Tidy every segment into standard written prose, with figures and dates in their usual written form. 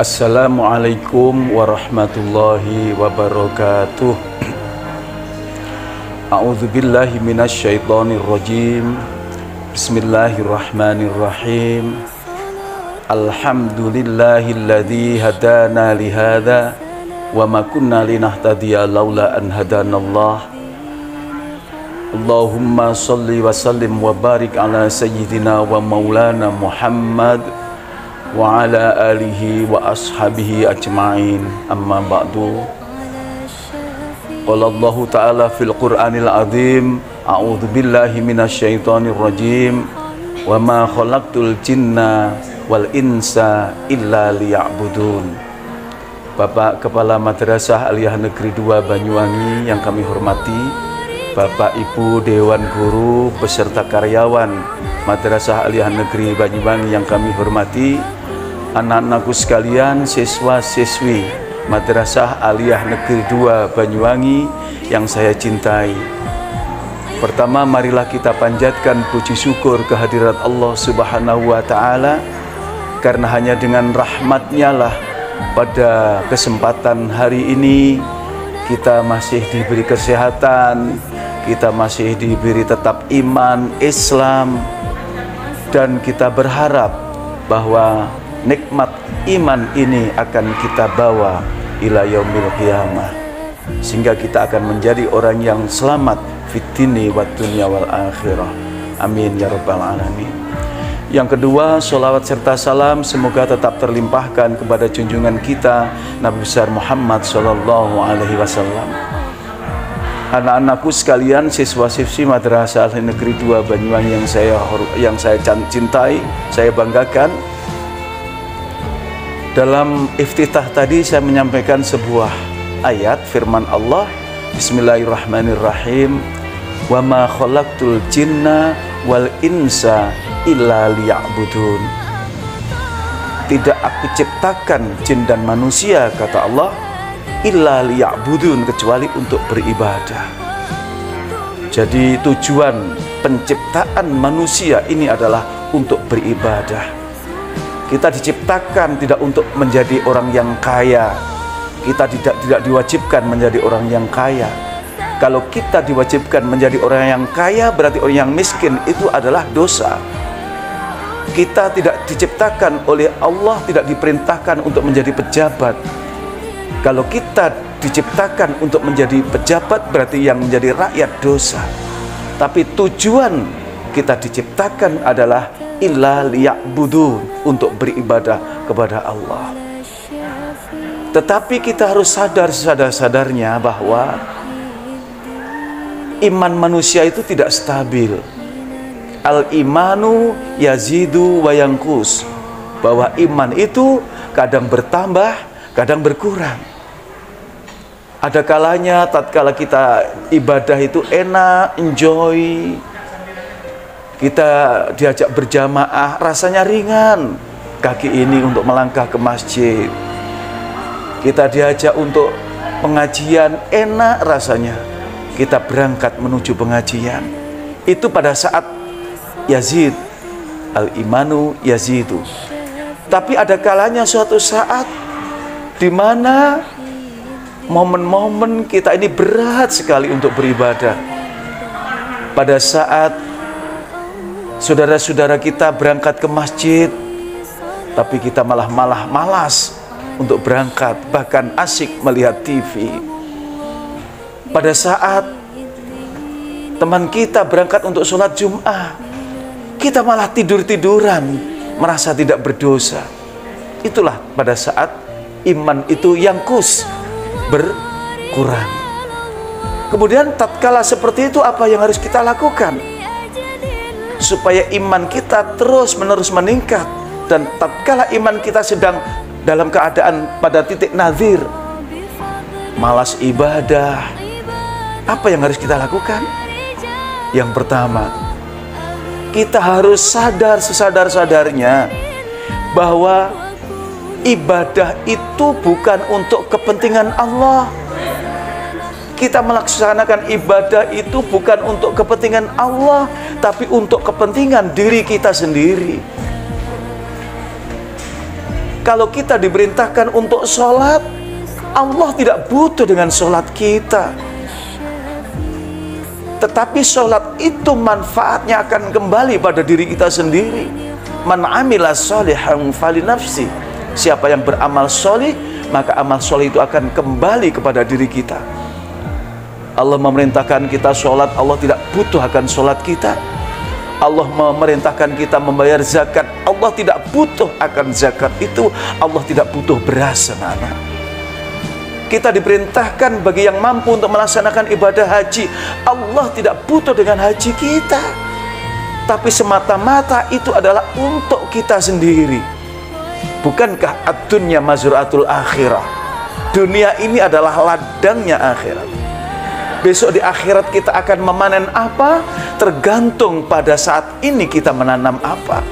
Assalamualaikum warahmatullahi wabarakatuh. A'udzubillahi minasyaitonir rajim. Bismillahirrahmanirrahim. Alhamdulillahilladzi hadana lihada wa ma kunna linahtadiya laula an hadanallah. Allahumma shalli wa sallim wa barik ala sayyidina wa maulana Muhammad wa ala alihi wa ashabihi ajma'in, amma ba'du. Qala Allah ta'ala fil Qur'anil azim, a'udzu billahi minasyaitonir rajim, wa ma khalaqtul jinna wal insa illa liya'budun. Bapak Kepala Madrasah Aliyah Negeri 2 Banyuwangi yang kami hormati, Bapak Ibu Dewan Guru beserta karyawan Madrasah Aliyah Negeri Banyuwangi yang kami hormati, anak-anakku sekalian, siswa-siswi Madrasah Aliyah Negeri 2 Banyuwangi yang saya cintai. Pertama, marilah kita panjatkan puji syukur kehadirat Allah Subhanahu wa Ta'ala, karena hanya dengan rahmat-Nya lah pada kesempatan hari ini kita masih diberi kesehatan, kita masih diberi tetap iman Islam, dan kita berharap bahwa nikmat iman ini akan kita bawa ila yaumil qiyamah, sehingga kita akan menjadi orang yang selamat fid dini wad dunya wal akhirah. Amin ya rabbal alamin. Yang kedua, sholawat serta salam semoga tetap terlimpahkan kepada junjungan kita Nabi besar Muhammad sallallahu alaihi wasallam. Anak-anakku sekalian, siswa-siswi Madrasah Aliyah Negeri 2 Banyuwangi yang saya cintai, saya banggakan. Dalam iftitah tadi saya menyampaikan sebuah ayat firman Allah, Bismillahirrahmanirrahim, wa ma khalaqtul jinna wal insa illa liya'budun. Tidak aku ciptakan jin dan manusia, kata Allah, illa liya'budun, kecuali untuk beribadah. Jadi tujuan penciptaan manusia ini adalah untuk beribadah. Kita diciptakan tidak untuk menjadi orang yang kaya. Kita tidak diwajibkan menjadi orang yang kaya. Kalau kita diwajibkan menjadi orang yang kaya, berarti orang yang miskin itu adalah dosa. Kita tidak diciptakan oleh Allah, tidak diperintahkan untuk menjadi pejabat. Kalau kita diciptakan untuk menjadi pejabat, berarti yang menjadi rakyat dosa. Tapi tujuan kita diciptakan adalah illa liya'budun, untuk beribadah kepada Allah. Tetapi kita harus sadar sadar-sadarnya bahwa iman manusia itu tidak stabil. Al-imanu yazidu wa yanqus, bahwa iman itu kadang bertambah, kadang berkurang. Ada kalanya tatkala kita ibadah itu enak, enjoy, kita diajak berjamaah rasanya ringan, kaki ini untuk melangkah ke masjid, kita diajak untuk pengajian enak rasanya, kita berangkat menuju pengajian. Itu pada saat yazid, al-imanu yazidu. Tapi ada kalanya suatu saat di mana momen-momen kita ini berat sekali untuk beribadah. Pada saat saudara-saudara kita berangkat ke masjid, tapi kita malah malas untuk berangkat, bahkan asyik melihat TV. Pada saat teman kita berangkat untuk sholat Jum'ah, kita malah tidur-tiduran, merasa tidak berdosa. Itulah pada saat iman itu yangkus, berkurang. Kemudian tatkala seperti itu, apa yang harus kita lakukan supaya iman kita terus-menerus meningkat? Dan tatkala iman kita sedang dalam keadaan pada titik nazir, malas ibadah, apa yang harus kita lakukan? Yang pertama, kita harus sadar sesadar-sadarnya bahwa ibadah itu bukan untuk kepentingan Allah. Kita melaksanakan ibadah itu bukan untuk kepentingan Allah, tapi untuk kepentingan diri kita sendiri. Kalau kita diperintahkan untuk sholat, Allah tidak butuh dengan sholat kita. Tetapi sholat itu manfaatnya akan kembali pada diri kita sendiri. Man amila sholihan fali nafsi. Siapa yang beramal sholih, maka amal sholih itu akan kembali kepada diri kita. Allah memerintahkan kita sholat, Allah tidak butuh akan sholat kita. Allah memerintahkan kita membayar zakat, Allah tidak butuh akan zakat itu. Allah tidak butuh beras, anak-anak. Kita diperintahkan bagi yang mampu untuk melaksanakan ibadah haji, Allah tidak butuh dengan haji kita. Tapi semata-mata itu adalah untuk kita sendiri. Bukankah ad-dunya mazra'atul akhirah? Dunia ini adalah ladangnya akhirat. Besok di akhirat kita akan memanen apa? Tergantung pada saat ini kita menanam apa.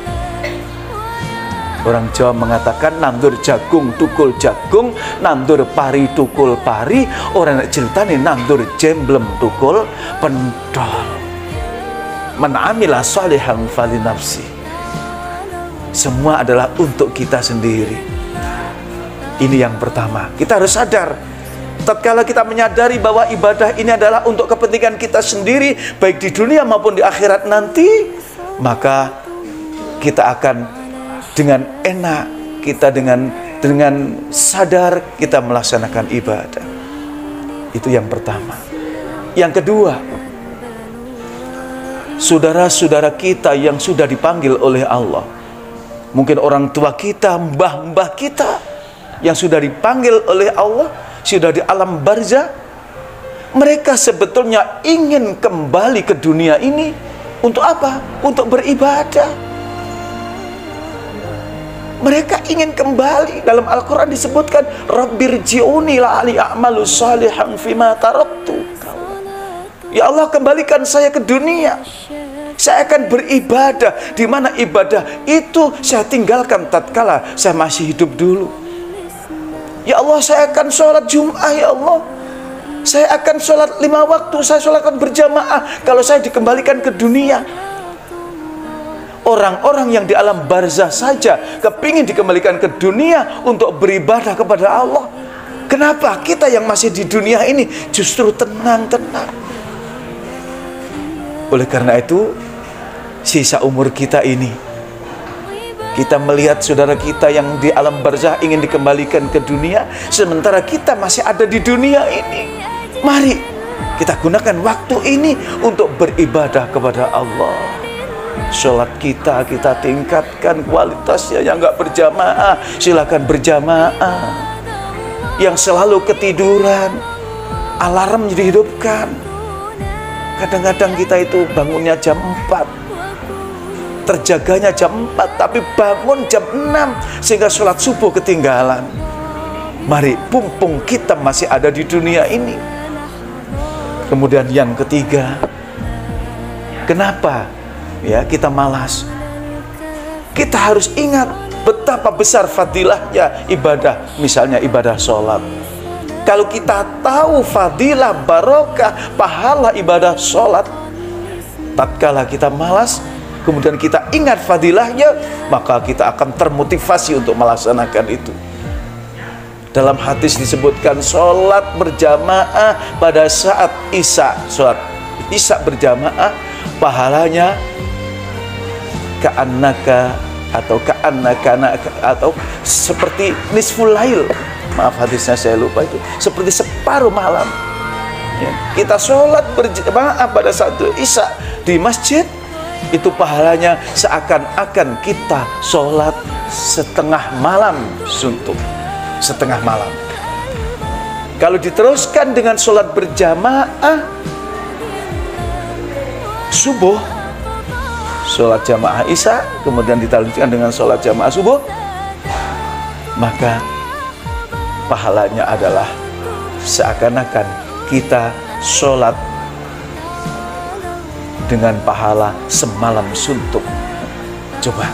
Orang Jawa mengatakan nandur jagung tukul jagung, nandur pari tukul pari. Orang ceritanya nandur jemblem tukul pendol. Man amila sholihan fali nafsi. Semua adalah untuk kita sendiri. Ini yang pertama. Kita harus sadar, tatkala kita menyadari bahwa ibadah ini adalah untuk kepentingan kita sendiri, baik di dunia maupun di akhirat nanti, maka kita akan dengan enak, kita dengan sadar kita melaksanakan ibadah. Itu yang pertama. Yang kedua, saudara-saudara kita yang sudah dipanggil oleh Allah, mungkin orang tua kita, mbah-mbah kita yang sudah dipanggil oleh Allah, sudah di alam barzah, mereka sebetulnya ingin kembali ke dunia ini untuk apa? Untuk beribadah. Mereka ingin kembali. Dalam Al-Quran disebutkan, Rabbirji'uni la'ali a'malu salihan fima taraktu. Ya Allah, kembalikan saya ke dunia. Saya akan beribadah, di mana ibadah itu saya tinggalkan tatkala saya masih hidup dulu. Ya Allah, saya akan sholat Jum'ah, ya Allah. Saya akan sholat 5 waktu, saya sholatkan berjamaah kalau saya dikembalikan ke dunia. Orang-orang yang di alam barzah saja kepingin dikembalikan ke dunia untuk beribadah kepada Allah. Kenapa kita yang masih di dunia ini justru tenang-tenang? Oleh karena itu, sisa umur kita ini, kita melihat saudara kita yang di alam barzah ingin dikembalikan ke dunia, sementara kita masih ada di dunia ini. Mari kita gunakan waktu ini untuk beribadah kepada Allah. Sholat kita tingkatkan kualitasnya. Yang nggak berjamaah, silakan berjamaah. Yang selalu ketiduran, alarm dihidupkan. Kadang-kadang kita itu bangunnya jam 4, terjaganya jam 4, tapi bangun jam 6 sehingga sholat subuh ketinggalan. Mari, mumpung kita masih ada di dunia ini. Kemudian yang ketiga, kenapa ya kita malas? Kita harus ingat betapa besar fadilahnya ibadah, misalnya ibadah sholat. Kalau kita tahu fadilah, barokah, pahala ibadah sholat, tatkala kita malas, kemudian kita ingat fadilahnya, maka kita akan termotivasi untuk melaksanakan itu. Dalam hadis disebutkan sholat berjamaah pada saat isya, sholat isya berjamaah, pahalanya ka'annaka atau seperti nisful lail. Maaf hadisnya saya lupa itu. Seperti separuh malam. Ya, kita sholat berjamaah pada saat isya di masjid, itu pahalanya seakan-akan kita sholat setengah malam suntuk. Setengah malam. Kalau diteruskan dengan sholat berjamaah subuh, sholat jamaah isya, kemudian dilanjutkan dengan sholat jamaah subuh, maka pahalanya adalah seakan-akan kita sholat dengan pahala semalam suntuk. Coba,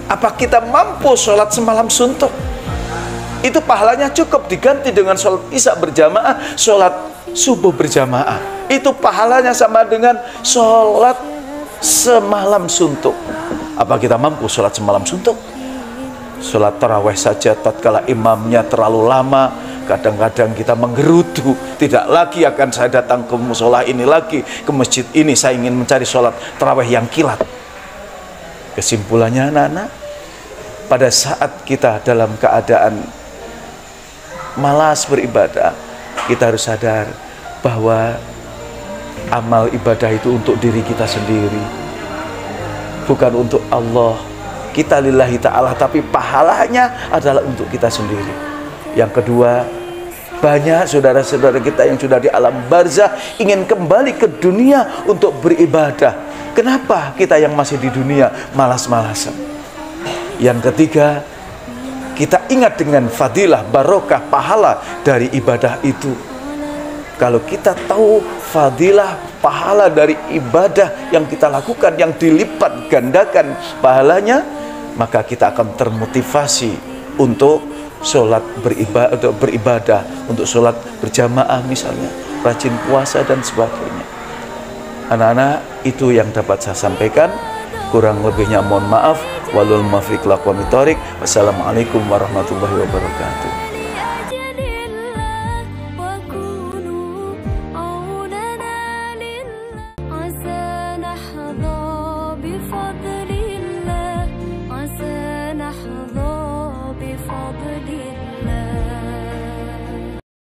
apa kita mampu sholat semalam suntuk? Itu pahalanya cukup diganti dengan sholat isya berjamaah, sholat subuh berjamaah. Itu pahalanya sama dengan sholat semalam suntuk. Apa kita mampu sholat semalam suntuk? Sholat taraweh saja tatkala imamnya terlalu lama, kadang-kadang kita menggerutu, tidak lagi akan saya datang ke musola ini lagi, ke masjid ini, saya ingin mencari sholat taraweh yang kilat. Kesimpulannya anak-anak, pada saat kita dalam keadaan malas beribadah, kita harus sadar bahwa amal ibadah itu untuk diri kita sendiri, bukan untuk Allah. Kita lillahi ta'ala, tapi pahalanya adalah untuk kita sendiri. Yang kedua, banyak saudara-saudara kita yang sudah di alam barzah ingin kembali ke dunia untuk beribadah. Kenapa kita yang masih di dunia malas-malasan? Yang ketiga, kita ingat dengan fadilah, barokah, pahala dari ibadah itu. Kalau kita tahu fadilah, pahala dari ibadah yang kita lakukan, yang dilipat gandakan pahalanya, maka kita akan termotivasi untuk sholat beribadah, untuk sholat berjamaah misalnya, rajin puasa dan sebagainya. Anak-anak, itu yang dapat saya sampaikan. Kurang lebihnya mohon maaf. Walul muwaffiq ila aqwamit thoriq. Wassalamualaikum warahmatullahi wabarakatuh.